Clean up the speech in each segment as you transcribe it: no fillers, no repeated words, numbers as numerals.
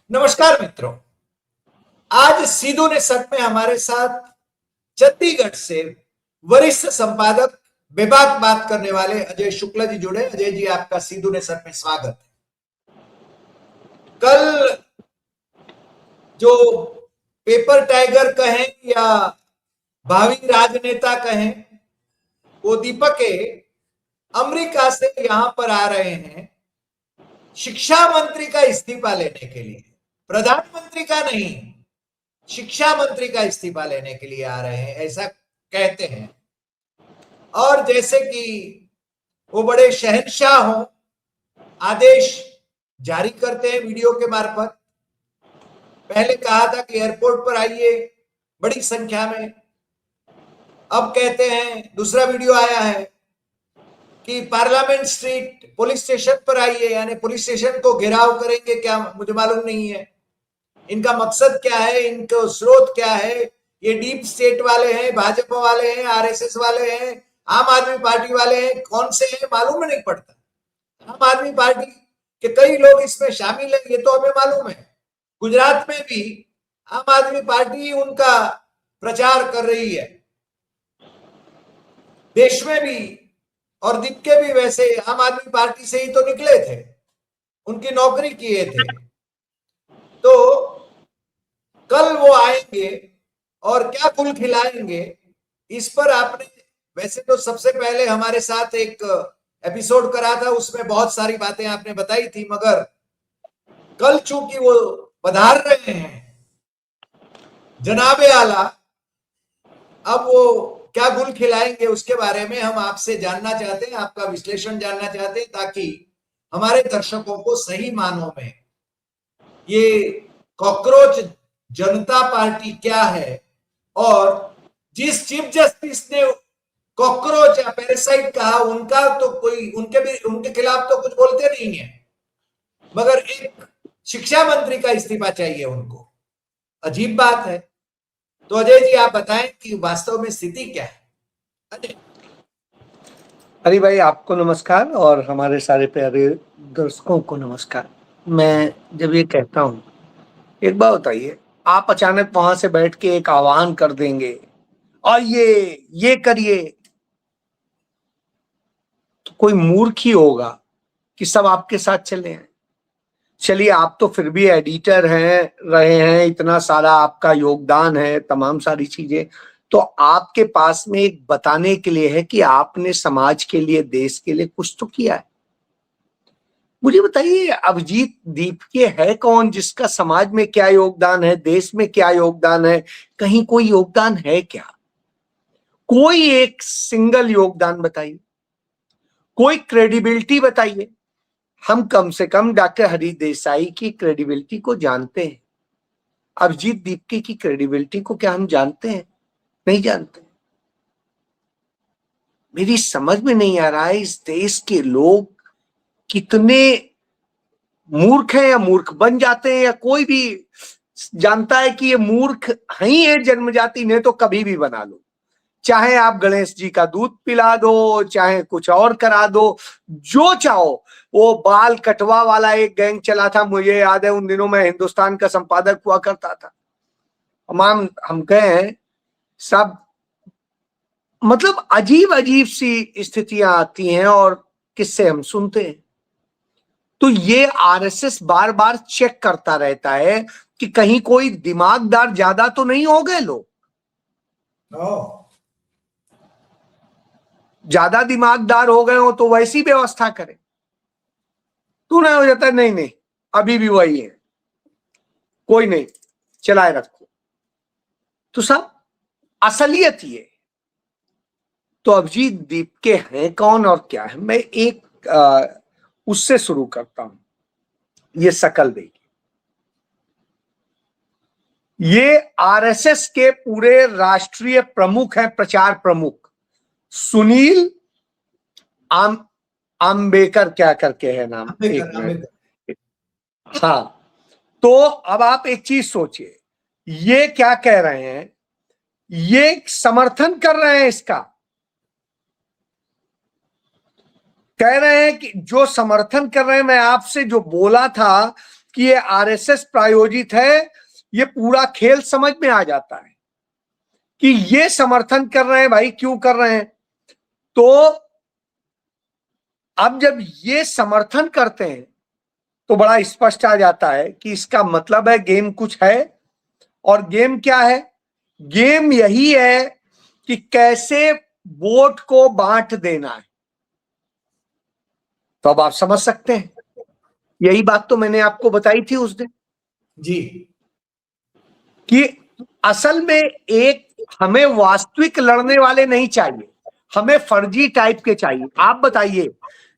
नमस्कार मित्रों। आज सीधू ने सट में हमारे साथ छत्तीसगढ़ से वरिष्ठ संपादक बेबाक बात करने वाले अजय शुक्ला जी जुड़े। अजय जी, आपका सीधू ने सट में स्वागत है। कल जो पेपर टाइगर कहें या भावी राजनेता कहें, वो दीपक अमेरिका से यहां पर आ रहे हैं शिक्षा मंत्री का इस्तीफा लेने के लिए। प्रधानमंत्री का नहीं, शिक्षा मंत्री का इस्तीफा लेने के लिए आ रहे हैं, ऐसा कहते हैं। और जैसे कि वो बड़े शहंशाह हों, आदेश जारी करते हैं वीडियो के मार्फत। पहले कहा था कि एयरपोर्ट पर आइए बड़ी संख्या में, अब कहते हैं, दूसरा वीडियो आया है कि पार्लियामेंट स्ट्रीट पुलिस स्टेशन पर आइए, यानी पुलिस स्टेशन को घेराव करेंगे। क्या, मुझे मालूम नहीं है इनका मकसद क्या है, इनका स्रोत क्या है। ये डीप स्टेट वाले हैं, भाजपा वाले हैं, आरएसएस वाले हैं, आम आदमी पार्टी वाले हैं, कौन से हैं मालूम नहीं पड़ता। आम आदमी पार्टी के कई लोग इसमें शामिल हैं, ये तो हमें मालूम है। गुजरात में भी आम आदमी पार्टी उनका प्रचार कर रही है, देश में भी। और दीपके भी वैसे आम आदमी पार्टी से ही तो निकले थे, उनकी नौकरी किए थे। तो कल वो आएंगे और क्या कुल खिलाएंगे, इस पर आपने वैसे तो सबसे पहले हमारे साथ एक एपिसोड करा था, उसमें बहुत सारी बातें आपने बताई थी, मगर कल चूंकि वो पधार रहे हैं जनाबे आला, अब वो क्या गुल खिलाएंगे उसके बारे में हम आपसे जानना चाहते हैं, आपका विश्लेषण जानना चाहते हैं, ताकि हमारे दर्शकों को सही मानों में ये कॉकरोच जनता पार्टी क्या है। और जिस चीफ जस्टिस ने कॉकरोच या पैरासाइट कहा, उनका तो कोई उनके खिलाफ तो कुछ बोलते नहीं है, मगर एक शिक्षा मंत्री का इस्तीफा चाहिए उनको। अजीब बात है। तो अजय जी, आप बताएं कि वास्तव में स्थिति क्या है। अजय। अरे भाई, आपको नमस्कार और हमारे सारे प्यारे दर्शकों को नमस्कार। मैं जब ये कहता हूँ, एक बात बताइए, आप अचानक वहां से बैठ के एक आह्वान कर देंगे और ये करिए, तो कोई मूर्ख ही होगा कि सब आपके साथ चले हैं। चलिए, आप तो फिर भी एडिटर हैं, रहे हैं, इतना सारा आपका योगदान है, तमाम सारी चीजें तो आपके पास में एक बताने के लिए है कि आपने समाज के लिए, देश के लिए कुछ तो किया है। मुझे बताइए, अभिजीत दीपके है कौन जिसका समाज में क्या योगदान है, देश में क्या योगदान है, कहीं कोई योगदान है क्या? कोई एक सिंगल योगदान बताइए, कोई क्रेडिबिलिटी बताइए। हम कम से कम डॉक्टर हरी देसाई की क्रेडिबिलिटी को जानते हैं, अभिजीत दीपके की क्रेडिबिलिटी को क्या हम जानते हैं? नहीं जानते। मेरी समझ में नहीं आ रहा है इस देश के लोग कितने मूर्ख हैं या मूर्ख बन जाते हैं, या कोई भी जानता है कि ये मूर्ख ही है जन्मजाति, ने तो कभी भी बना लो। चाहे आप गणेश जी का दूध पिला दो, चाहे कुछ और करा दो, जो चाहो। वो बाल कटवा वाला एक गैंग चला था, मुझे याद है, उन दिनों मैं हिंदुस्तान का संपादक हुआ करता था। हम कहें सब, मतलब अजीब अजीब सी स्थितियां आती हैं और किससे हम सुनते हैं। तो ये आरएसएस बार बार चेक करता रहता है कि कहीं कोई दिमागदार ज्यादा तो नहीं हो गए लोग। ज्यादा दिमागदार हो गए हो तो वैसी व्यवस्था करें। तू नहीं हो जाता है, नहीं नहीं अभी भी वही है, कोई नहीं, चलाए रखो। तो सब असलियत ये। तो अभिजीत दीपके हैं कौन और क्या है, मैं एक उससे शुरू करता हूं। ये शकल देखिए, ये आरएसएस के पूरे राष्ट्रीय प्रमुख हैं, प्रचार प्रमुख सुनील आम्बेकर क्या करके है नाम, एक मिनट। हाँ, तो अब आप एक चीज सोचिए, ये क्या कह रहे हैं, ये समर्थन कर रहे हैं इसका। कह रहे हैं कि जो समर्थन कर रहे हैं, मैं आपसे जो बोला था कि ये आरएसएस प्रायोजित है, ये पूरा खेल समझ में आ जाता है कि ये समर्थन कर रहे हैं भाई, क्यों कर रहे हैं। तो अब जब ये समर्थन करते हैं तो बड़ा स्पष्ट आ जाता है कि इसका मतलब है गेम कुछ है। और गेम क्या है? गेम यही है कि कैसे वोट को बांट देना है। तो अब आप समझ सकते हैं, यही बात तो मैंने आपको बताई थी उस दिन जी, कि असल में एक हमें वास्तविक लड़ने वाले नहीं चाहिए, हमें फर्जी टाइप के चाहिए। आप बताइए,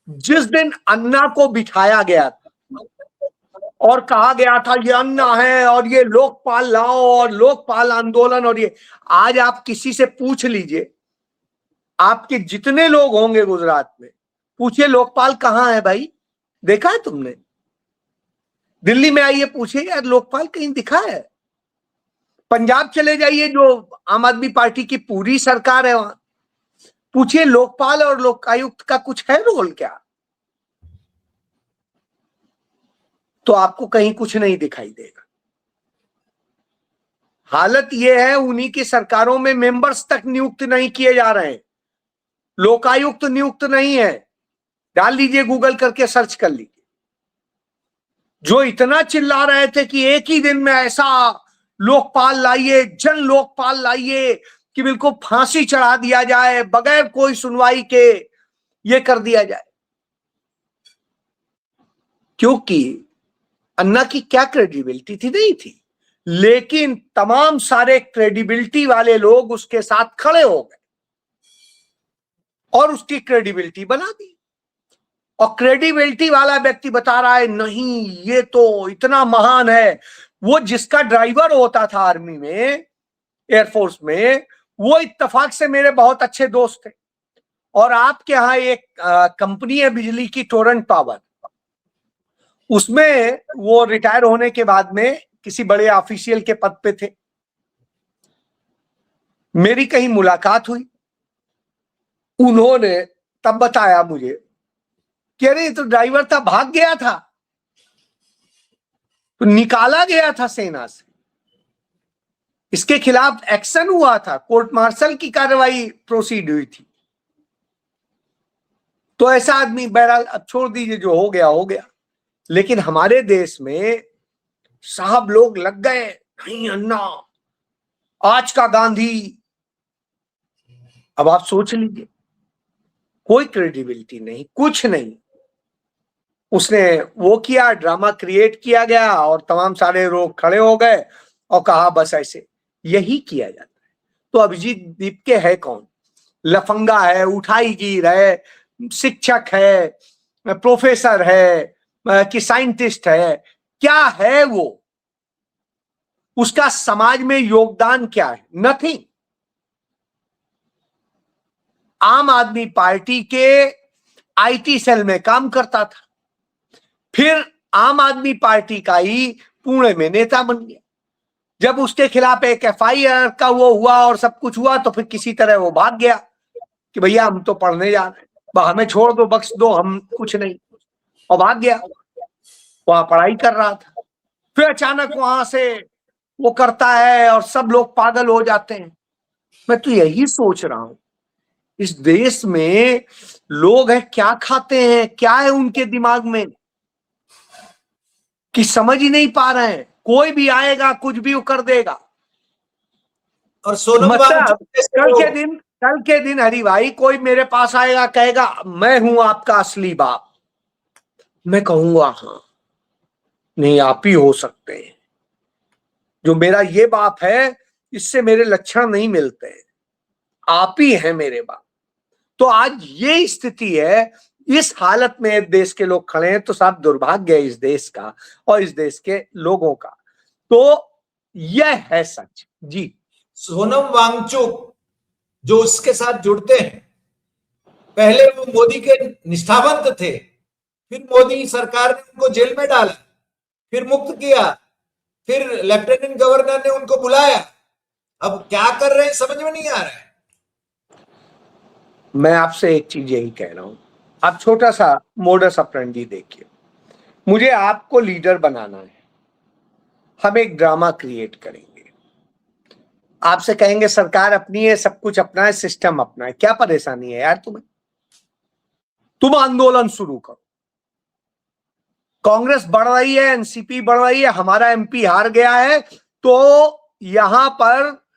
जिस दिन अन्ना को बिठाया गया और कहा गया था ये अन्ना है और ये लोकपाल लाओ और लोकपाल आंदोलन, और ये आज आप किसी से पूछ लीजिए, आपके जितने लोग होंगे गुजरात में, पूछिए लोकपाल कहां है भाई, देखा है तुमने? दिल्ली में आइए पूछिए यार लोकपाल कहीं दिखा है? पंजाब चले जाइए जो आम आदमी पार्टी की पूरी सरकार है, वहां पूछिए लोकपाल और लोकायुक्त का कुछ है रोल क्या? तो आपको कहीं कुछ नहीं दिखाई देगा। हालत यह है, उन्हीं की सरकारों में मेंबर्स तक नियुक्त नहीं किए जा रहे हैं, लोकायुक्त नियुक्त नहीं है। डाल लीजिए, गूगल करके सर्च कर लीजिए। जो इतना चिल्ला रहे थे कि एक ही दिन में ऐसा लोकपाल लाइए, जन लोकपाल लाइए कि बिल्कुल फांसी चढ़ा दिया जाए बगैर कोई सुनवाई के, ये कर दिया जाए। क्योंकि अन्ना की क्या क्रेडिबिलिटी थी? नहीं थी। लेकिन तमाम सारे क्रेडिबिलिटी वाले लोग उसके साथ खड़े हो गए और उसकी क्रेडिबिलिटी बना दी। और क्रेडिबिलिटी वाला व्यक्ति बता रहा है नहीं ये तो इतना महान है। वो जिसका ड्राइवर होता था आर्मी में, एयरफोर्स में, वो इत्तेफाक से मेरे बहुत अच्छे दोस्त थे। और आपके यहाँ एक कंपनी है बिजली की, टोरेंट पावर, उसमें वो रिटायर होने के बाद में किसी बड़े ऑफिशियल के पद पे थे। मेरी कहीं मुलाकात हुई, उन्होंने तब बताया मुझे कि अरे तो ड्राइवर था, भाग गया था, तो निकाला गया था सेना से, इसके खिलाफ एक्शन हुआ था, कोर्ट मार्शल की कार्रवाई प्रोसीड हुई थी। तो ऐसा आदमी, बहरहाल अब छोड़ दीजिए, जो हो गया हो गया। लेकिन हमारे देश में साहब लोग लग गए, नहीं अन्ना आज का गांधी। अब आप सोच लीजिए, कोई क्रेडिबिलिटी नहीं, कुछ नहीं। उसने वो किया, ड्रामा क्रिएट किया गया और तमाम सारे लोग खड़े हो गए और कहा बस ऐसे यही किया जाता है। तो अभिजीत दीपके है कौन? लफंगा है, उठाई गिर है, शिक्षक है, प्रोफेसर है, कि साइंटिस्ट है? क्या है वो? उसका समाज में योगदान क्या है? नथिंग। आम आदमी पार्टी के आईटी सेल में काम करता था, फिर आम आदमी पार्टी का ही पुणे में नेता बन गया। जब उसके खिलाफ एक एफआईआर का वो हुआ और सब कुछ हुआ तो फिर किसी तरह वो भाग गया कि भैया हम तो पढ़ने जा रहे हैं, हमें छोड़ दो, बख्श दो, हम कुछ नहीं, और भाग गया। वहां पढ़ाई कर रहा था, फिर अचानक वहां से वो करता है और सब लोग पागल हो जाते हैं। मैं तो यही सोच रहा हूं, इस देश में लोग हैं क्या खाते हैं, क्या है उनके दिमाग में कि समझ ही नहीं पा रहे हैं। कोई भी आएगा कुछ भी कर देगा। और सोनम मतलब वांगचुक जैसे लोग, कल के दिन हरी भाई कोई मेरे पास आएगा, कहेगा मैं हूं आपका असली बाप, मैं कहूंगा हाँ, नहीं आप ही हो सकते हैं, जो मेरा ये बाप है इससे मेरे लक्षण नहीं मिलते हैं, आप ही हैं मेरे बाप। तो आज ये स्थिति है, इस हालत में देश के लोग खड़े हैं, तो साहब दुर्भाग्य है इस देश का और इस देश के लोगों का। तो यह है सच जी। सोनम वांगचुक जो उसके साथ जुड़ते हैं, पहले वो मोदी के निष्ठावंत थे, फिर मोदी सरकार ने उनको जेल में डाला, फिर मुक्त किया, फिर लेफ्टिनेंट गवर्नर ने उनको बुलाया, अब क्या कर रहे हैं समझ में नहीं आ रहा है। मैं आपसे एक चीज यही कह रहा हूं, आप छोटा सा मोडस ऑपरेंडी देखिए। मुझे आपको लीडर बनाना है, हम एक ड्रामा क्रिएट करेंगे, आपसे कहेंगे सरकार अपनी है, सब कुछ अपना है, सिस्टम अपना है, क्या परेशानी है यार तुम्हें, तुम आंदोलन शुरू करो। कांग्रेस बढ़ रही है, एनसीपी बढ़ रही है, हमारा एमपी हार गया है, तो यहां पर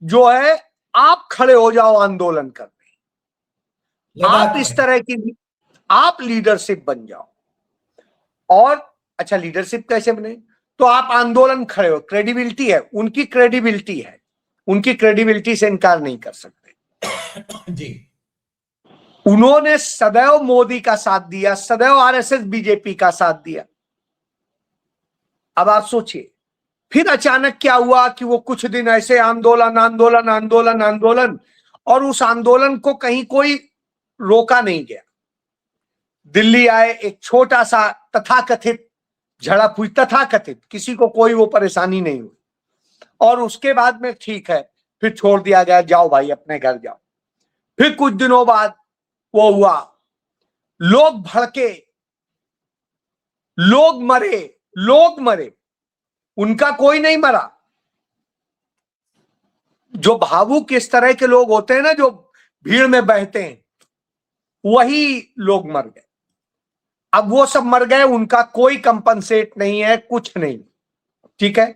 जो है आप खड़े हो जाओ आंदोलन करने, आप इस तरह की आप लीडरशिप बन जाओ। और अच्छा लीडरशिप कैसे बने, तो आप आंदोलन खड़े हो, क्रेडिबिलिटी है, उनकी क्रेडिबिलिटी है, उनकी क्रेडिबिलिटी से इनकार नहीं कर सकते जी। उन्होंने सदैव मोदी का साथ दिया, सदैव आरएसएस बीजेपी का साथ दिया। अब आप सोचिए फिर अचानक क्या हुआ कि वो कुछ दिन ऐसे आंदोलन आंदोलन आंदोलन आंदोलन, और उस आंदोलन को कहीं कोई रोका नहीं गया। दिल्ली आए, एक छोटा सा तथाकथित झड़प हुई, तथाकथित, किसी को कोई वो परेशानी नहीं हुई, और उसके बाद में ठीक है फिर छोड़ दिया गया, जाओ भाई अपने घर जाओ। फिर कुछ दिनों बाद वो हुआ, लोग भड़के, लोग मरे, लोग मरे, उनका कोई नहीं मरा। जो भावुक इस तरह के लोग होते हैं ना, जो भीड़ में बहते हैं, वही लोग मर गए। अब वो सब मर गए, उनका कोई कंपनसेट नहीं है, कुछ नहीं, ठीक है।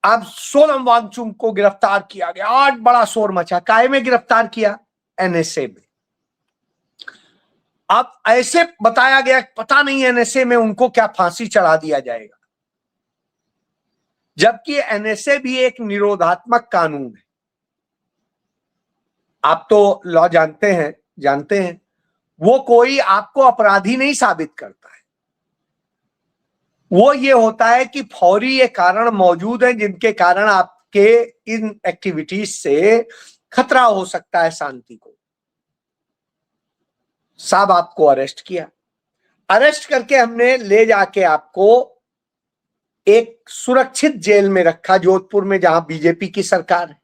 अब सोनम वांगचुक को गिरफ्तार किया गया, आज बड़ा शोर मचा, काहे में गिरफ्तार किया, एनएसए में। अब ऐसे बताया गया, पता नहीं एनएसए में उनको क्या फांसी चढ़ा दिया जाएगा, जबकि एनएसए भी एक निरोधात्मक कानून है। आप तो लॉ जानते हैं, वो कोई आपको अपराधी नहीं साबित करता है, वो ये होता है कि फौरी ये कारण मौजूद है जिनके कारण आपके इन एक्टिविटीज से खतरा हो सकता है शांति को। साहब आपको अरेस्ट किया, अरेस्ट करके हमने ले जाके आपको एक सुरक्षित जेल में रखा जोधपुर में, जहां बीजेपी की सरकार है,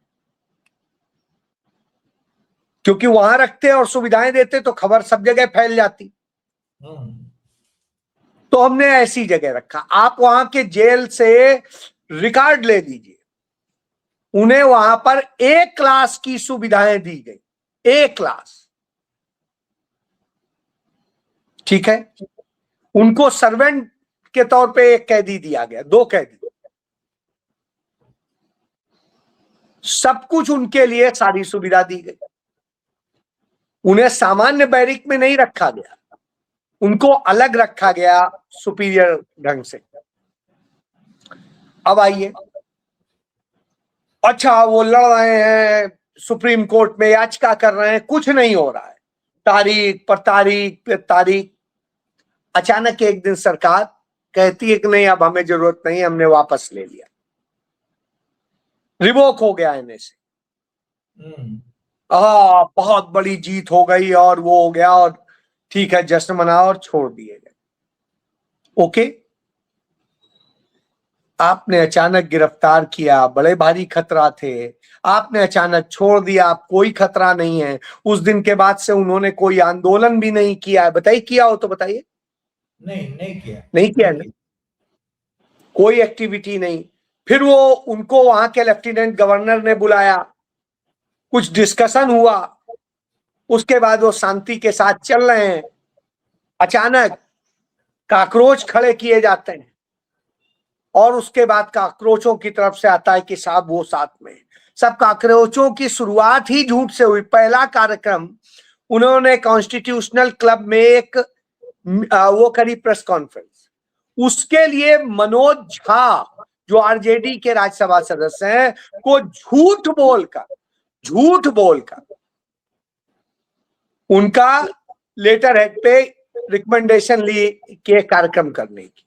क्योंकि वहां रखते और सुविधाएं देते तो खबर सब जगह फैल जाती। तो हमने ऐसी जगह रखा। आप वहां के जेल से रिकॉर्ड ले लीजिए, उन्हें वहां पर ए क्लास की सुविधाएं दी गई, ए क्लास, ठीक है। उनको सर्वेंट के तौर पे एक कैदी दिया गया, 2 कैदी, सब कुछ उनके लिए सारी सुविधा दी गई। उन्हें सामान्य बैरिक में नहीं रखा गया, उनको अलग रखा गया सुपीरियर ढंग से। अब आइए, अच्छा वो लड़ रहे हैं सुप्रीम कोर्ट में, याचिका कर रहे हैं, कुछ नहीं हो रहा है, तारीख पर तारीख पे तारीख। अचानक एक दिन सरकार कहती है कि नहीं अब हमें जरूरत नहीं, हमने वापस ले लिया, रिवोक हो गया एनएसए। बहुत बड़ी जीत हो गई और वो हो गया, और ठीक है जश्न मनाओ और छोड़ दिए गए। ओके, आपने अचानक गिरफ्तार किया, बड़े भारी खतरा थे, आपने अचानक छोड़ दिया, आप कोई खतरा नहीं है। उस दिन के बाद से उन्होंने कोई आंदोलन भी नहीं किया है, बताइए किया हो तो बताइए। नहीं किया, नहीं किया ना, कोई एक्टिविटी नहीं। फिर वो उनको वहां के लेफ्टिनेंट गवर्नर ने बुलाया, कुछ डिस्कशन हुआ, उसके बाद वो शांति के साथ चल रहे हैं, अचानक काकरोच खड़े किए जाते हैं, और उसके बाद काकरोचों की तरफ से आता है कि साहब वो साथ में। सब काकरोचों की शुरुआत ही झूठ से हुई। पहला कार्यक्रम उन्होंने कॉन्स्टिट्यूशनल क्लब में एक वो करी प्रेस कॉन्फ्रेंस, उसके लिए मनोज झा जो आरजेडी के राज्यसभा सदस्य हैं को झूठ बोलकर उनका लेटर हेड पे रिकमेंडेशन ली के कार्यक्रम करने की।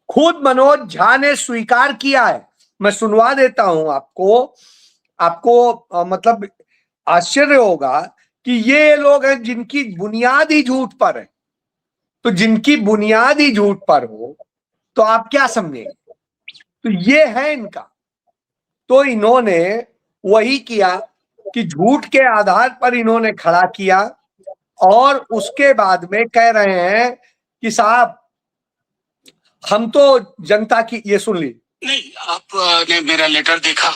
खुद मनोज झा ने स्वीकार किया है, मैं सुनवा देता हूं आपको मतलब आश्चर्य होगा कि ये लोग हैं जिनकी बुनियाद ही झूठ पर है। तो जिनकी बुनियाद ही झूठ पर हो तो आप क्या समझेंगे, तो ये है इनका। तो इन्होंने वही किया कि झूठ के आधार पर इन्होंने खड़ा किया, और उसके बाद में कह रहे हैं कि साहब हम तो जनता की, ये सुन ली। नहीं, आपने मेरा लेटर देखा?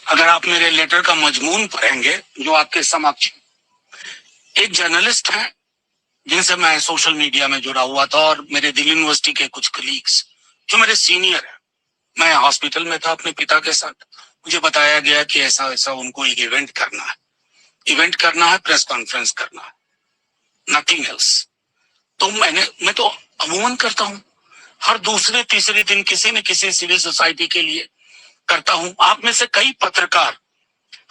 अगर आप मेरे लेटर का मजमून पढ़ेंगे जो आपके समक्ष, एक जर्नलिस्ट है जिनसे मैं सोशल मीडिया में जुड़ा हुआ था और मेरे दिल्ली यूनिवर्सिटी के कुछ कलीग्स जो मेरे सीनियर हैं, मैं हॉस्पिटल में था अपने पिता के साथ, मुझे बताया गया कि ऐसा ऐसा उनको एक इवेंट करना है, प्रेस कॉन्फ्रेंस करना है, नथिंग एल्स। तो मैं तो अमूमन करता हूँ, हर दूसरे तीसरे दिन किसी न किसी सिविल सोसाइटी के लिए करता हूँ। आप में से कई पत्रकार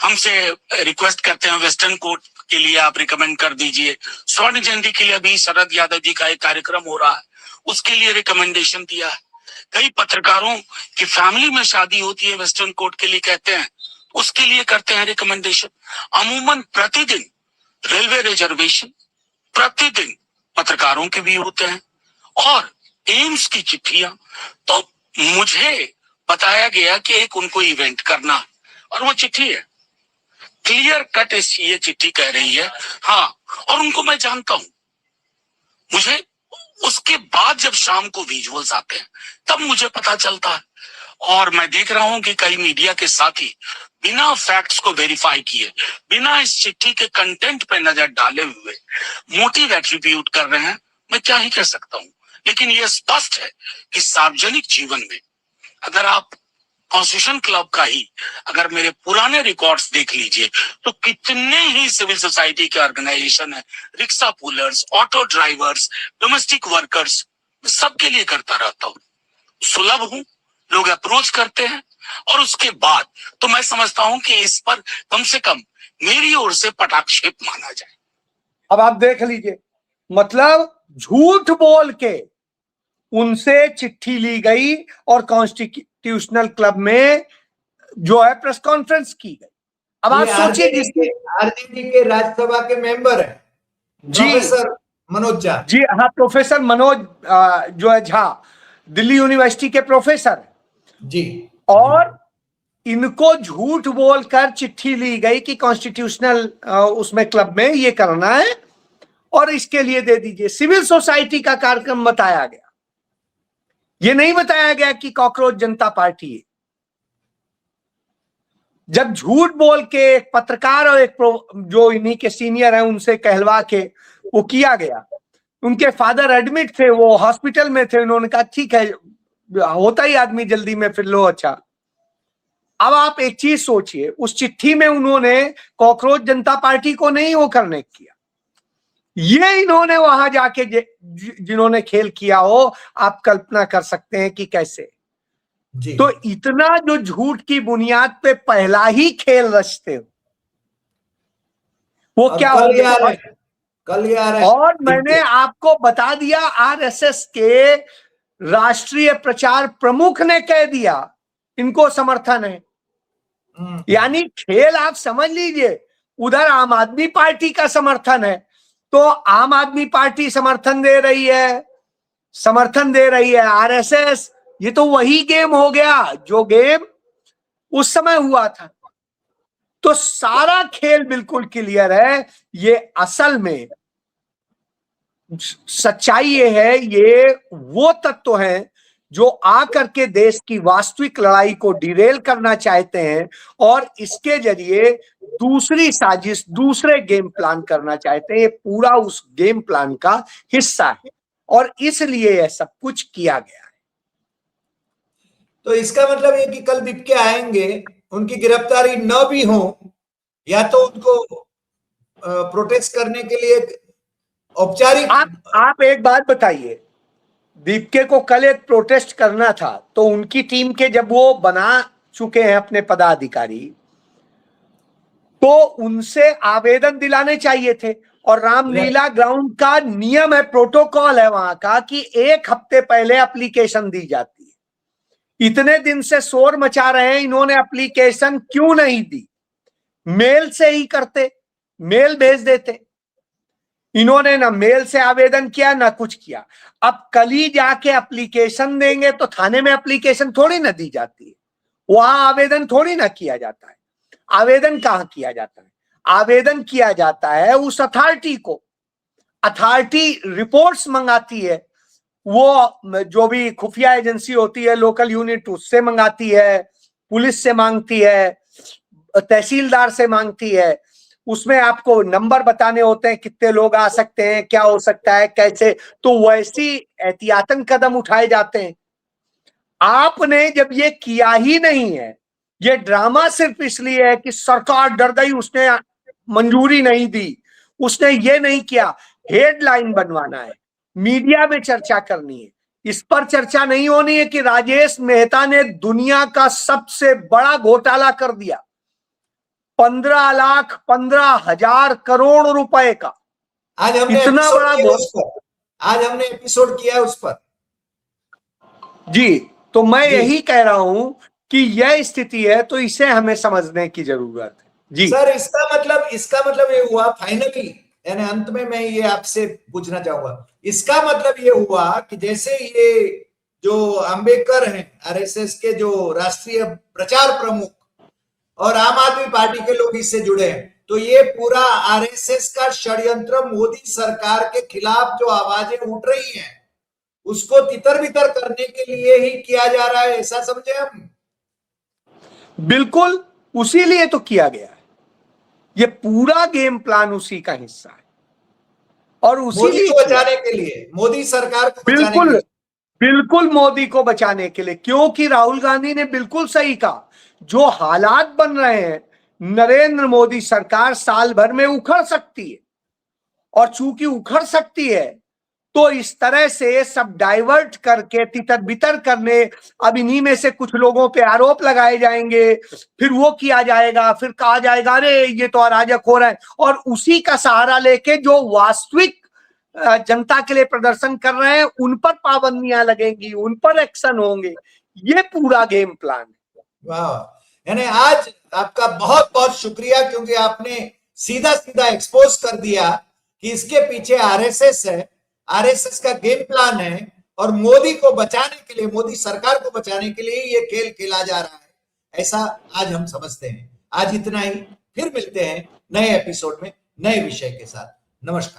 हमसे रिक्वेस्ट करते हैं वेस्टर्न कोर्ट के लिए आप रिकमेंड कर दीजिए, स्वर्ण जयंती के लिए अभी शरद यादव जी का एक कार्यक्रम हो रहा है उसके लिए रिकमेंडेशन दिया है। कई पत्रकारों की फैमिली में शादी होती है, वेस्टर्न कोर्ट के लिए कहते हैं, उसके लिए करते हैं रिकमेंडेशन। अमूमन प्रतिदिन रेलवे रिजर्वेशन प्रतिदिन पत्रकारों के भी होते हैं और एम्स की चिट्ठियां। तो मुझे बताया गया कि एक उनको इवेंट करना और वो चिट्ठी है, क्लियर कट ये चिट्ठी कह रही है। हाँ, और उनको मैं जानता हूं। मुझे उसके बाद जब शाम को विजुअल्स आते हैं तब मुझे पता चलता है और मैं देख रहा हूं कि कई मीडिया के साथी बिना फैक्ट्स को वेरीफाई किए, बिना इस चिट्ठी के कंटेंट पे नजर डाले हुए मोटिव एट्रीब्यूट कर रहे हैं। मैं क्या ही कर सकता हूं, लेकिन यह स्पष्ट है कि सार्वजनिक जीवन में अगर आप कॉन्स्टिट्यूशन क्लब का ही अगर मेरे पुराने रिकॉर्ड्स देख लीजिए तो कितने ही सिविल सोसाइटी के ऑर्गेनाइजेशन है, rickshaw pullers, auto drivers, domestic workers, सबके लिए करता रहता हूँ। सुलभ हूँ, लोग अप्रोच करते हैं और उसके बाद तो मैं समझता हूं कि इस पर कम से कम मेरी ओर से पटाक्षेप माना जाए। अब आप देख लीजिए, मतलब झूठ बोल के उनसे चिट्ठी ली गई और कॉन्स्टिट्यूशनल क्लब में जो है प्रेस कॉन्फ्रेंस की गई। अब आप सोचिए, जिसकी आरजेडी के राज्यसभा के मेंबर है प्रोफेसर मनोज झा जी, हाँ, प्रोफेसर मनोज जो है झा, दिल्ली यूनिवर्सिटी के प्रोफेसर जी, और इनको झूठ बोलकर चिट्ठी ली गई कि कॉन्स्टिट्यूशनल उसमें क्लब में ये करना है और इसके लिए दे दीजिए। सिविल सोसाइटी का कार्यक्रम बताया गया, ये नहीं बताया गया कि कॉकरोच जनता पार्टी है। जब झूठ बोल के एक पत्रकार और एक जो इन्हीं के सीनियर हैं उनसे कहलवा के वो किया गया, उनके फादर एडमिट थे, वो हॉस्पिटल में थे, उन्होंने कहा ठीक है, होता ही आदमी जल्दी में, फिर लो अच्छा। अब आप एक चीज सोचिए, उस चिट्ठी में उन्होंने कॉकरोच जनता पार्टी को नहीं वो करने किया, ये इन्होंने वहां जाके जिन्होंने खेल किया हो, आप कल्पना कर सकते हैं कि कैसे। जी। तो इतना जो झूठ की बुनियाद पे पहला ही खेल रचते हो, वो क्या हो गया। कल यार है और मैंने आपको बता दिया, आरएसएस के राष्ट्रीय प्रचार प्रमुख ने कह दिया इनको समर्थन है। यानी खेल आप समझ लीजिए, उधर आम आदमी पार्टी का समर्थन है तो आम आदमी पार्टी समर्थन दे रही है आरएसएस। ये तो वही गेम हो गया जो गेम उस समय हुआ था। तो सारा खेल बिल्कुल क्लियर है। ये असल में सच्चाई ये है, ये वो तत्व हैं जो आकर के देश की वास्तविक लड़ाई को डिरेल करना चाहते हैं और इसके जरिए दूसरी साजिश, दूसरे गेम प्लान करना चाहते हैं। ये पूरा उस गेम प्लान का हिस्सा है और इसलिए यह सब कुछ किया गया है। तो इसका मतलब ये कि कल बिपके आएंगे, उनकी गिरफ्तारी न भी हो, या तो उनको प्रोटेस्ट करने के लिए औपचारिक। आप एक बात बताइए, दीपके को कल एक प्रोटेस्ट करना था तो उनकी टीम के जब वो बना चुके हैं अपने पदाधिकारी, तो उनसे आवेदन दिलाने चाहिए थे। और रामलीला ग्राउंड का नियम है, प्रोटोकॉल है वहां का कि 1 हफ्ते पहले एप्लीकेशन दी जाती है। इतने दिन से शोर मचा रहे हैं, इन्होंने एप्लीकेशन क्यों नहीं दी? मेल से ही करते, मेल भेज देते। इन्होंने ना मेल से आवेदन किया ना कुछ किया। अब कल ही जाके एप्लीकेशन देंगे तो थाने में एप्लीकेशन थोड़ी ना दी जाती है, वहां आवेदन थोड़ी ना किया जाता है। आवेदन कहां किया जाता है? आवेदन किया जाता है उस अथॉरिटी को। अथॉरिटी रिपोर्ट्स मंगाती है, वो जो भी खुफिया एजेंसी होती है, लोकल यूनिट, उससे मंगाती है, पुलिस से मांगती है, तहसीलदार से मांगती है, उसमें आपको नंबर बताने होते हैं कितने लोग आ सकते हैं, क्या हो सकता है, कैसे, तो वैसी एहतियातन कदम उठाए जाते हैं। आपने जब ये किया ही नहीं है, ये ड्रामा सिर्फ इसलिए है कि सरकार डर गई, उसने मंजूरी नहीं दी, उसने ये नहीं किया, हेडलाइन बनवाना है, मीडिया में चर्चा करनी है, इस पर चर्चा नहीं होनी है कि राजेश मेहता ने दुनिया का सबसे बड़ा घोटाला कर दिया, 15,15,000 करोड़ रुपए का। आज हमने इतना एपिसोड बड़ा किया उस पर, आज हमने एपिसोड किया उस पर। जी, तो मैं जी। यही कह रहा हूं कि यह स्थिति है, तो इसे हमें समझने की जरूरत है। जी सर, इसका मतलब ये हुआ फाइनली, यानी अंत में मैं ये आपसे पूछना चाहूंगा, इसका मतलब ये हुआ कि जैसे ये जो अंबेडकर हैं, आरएसएस के जो राष्ट्रीय प्रचार प्रमुख और आम आदमी पार्टी के लोग इससे जुड़े हैं, तो ये पूरा आरएसएस का षड्यंत्र मोदी सरकार के खिलाफ जो आवाजें उठ रही हैं उसको तितर बितर करने के लिए ही किया जा रहा है, ऐसा समझे हम? बिल्कुल, उसी लिए तो किया गया है, ये पूरा गेम प्लान उसी का हिस्सा है, और उसी मोदी लिए को बचाने के लिए, मोदी सरकार को बचाने के बिल्कुल लिए। बिल्कुल मोदी को बचाने के लिए, क्योंकि राहुल गांधी ने बिल्कुल सही कहा, जो हालात बन रहे हैं, नरेंद्र मोदी सरकार साल भर में उखड़ सकती है, और चूंकि उखड़ सकती है तो इस तरह से सब डाइवर्ट करके तितर बितर करने, अब इन्हीं में से कुछ लोगों पे आरोप लगाए जाएंगे, फिर वो किया जाएगा, फिर कहा जाएगा अरे ये तो अराजक हो रहा है, और उसी का सहारा लेके जो वास्तविक जनता के लिए प्रदर्शन कर रहे हैं उन पर पाबंदियां लगेंगी, उन पर एक्शन होंगे, ये पूरा गेम प्लान है। वाह, यानी आज आपका बहुत बहुत शुक्रिया, क्योंकि आपने सीधा सीधा एक्सपोज कर दिया कि इसके पीछे आरएसएस है, आरएसएस का गेम प्लान है, और मोदी को बचाने के लिए, मोदी सरकार को बचाने के लिए ये खेल खेला जा रहा है, ऐसा आज हम समझते हैं। आज इतना ही, फिर मिलते हैं नए एपिसोड में नए विषय के साथ। नमस्कार।